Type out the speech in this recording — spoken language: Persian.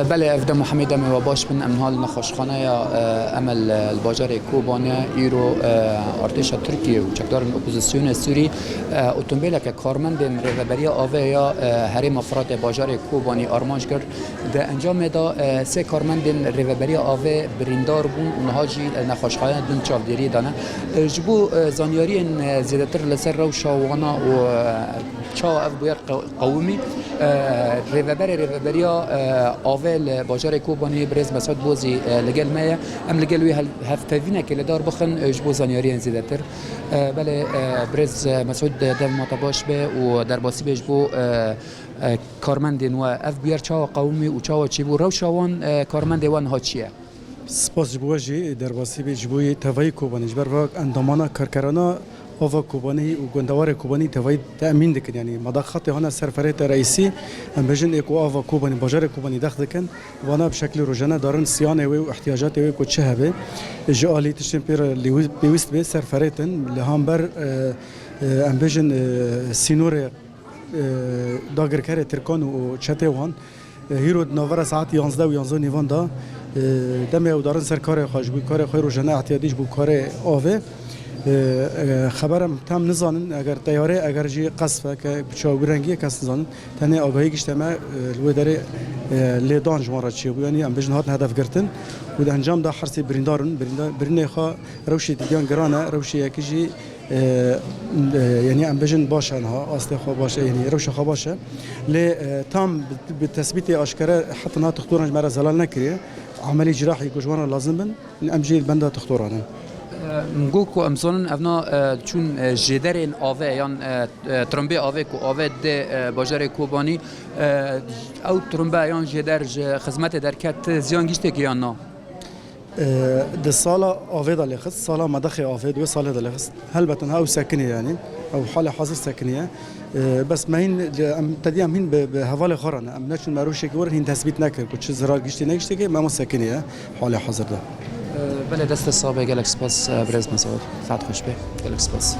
بله افده محمد و باش من امنال نخوشخانه یا عمل الباجار کوبانه ایرو ارتش ترکیه و چکدار اپوزیسیون سوری اتومبیل که کارمند رهبری آوه یا حریم افراد باجار کوبانی آرمانج کرد ده انجام دا سه کارمند رهبری آوه بریندار بون اونها جی نخوشخانه دون چاودیری دانه جبو زانیاری زیادتر لسر رو شاوانا و چاو اف بویر قومی رهبری آوه باجار کوبانی برز مسعود بوزی لگل مایا ام لگل وی هفتوینه که لدار بخن جبو زانیاری زیادتر بله برز مسعود دو مطباش به و در باسی به جبو کارمند و اف بیر چاو قومی و چاو چی بو رو شاوان کارمند وان ها چیه سپاس جبوجی در باسی به جبوی توای کوبانی جبر و اندامانا کارکرانا آوا کوبانی و گندوار کوبانی توای تأمین دکن یعنی مداخات هانا سرفرت رئیسی ام بجن اکو آوا کوبانی باجار کوبانی دخل دکن وانا بشکل روزانه دارن سیانه و احتیاجات و کو چه هبه جالی تشمپیر لیوست به سرفرتن لهامبر ام بجن سینور داگرکر ترکان و چته وان هیرو نوور ساعت 11 و 11 نیوان دا دم او دارن سر کار خوش بو کار خیر روزانه احتیاجیش بو کار آوه خبرم تام نزانن اگر تیاره اگر جی قصفه که چاورنگی کس نزانن تنه آگاهی گشتمه لو داره لیدان جماره چی بو یعنی ام بجنهات هدف گرتن و انجام دا حرسی برینه خا روشی دیگان گرانه روشی یکیجی یعنی ام بجن باشه انها اصل خو باشه یعنی روش خو باشه ل تام بالتثبيت اشكره حتى انها تختورن مره زلال نكري عملي جراحي جوجوانا لازم بن ام جي بنده تختورن مگو کو امزون افنا چون جدرین آوه یان ترمبه آوه کو آوه ده باجار کوبانی او ترمبه یان جدر خدمت در کت زیان گیشته که یا نه ده سالا آوه دالی خست سالا مدخل آوه دو سال دالی خست هلبتن ها ساکنیه یعنی او حال حاضر ساکنیه بس ما هین تدیم هین به حوال خورانه ام نشون مروشه که ور هین تثبیت نکرد که چه زرار گیشته نگیشته که ما ساکنیه حال حاضر ده بله دست صابه گلکس پاس برز مسعود ساعت خوش به گلکس پاس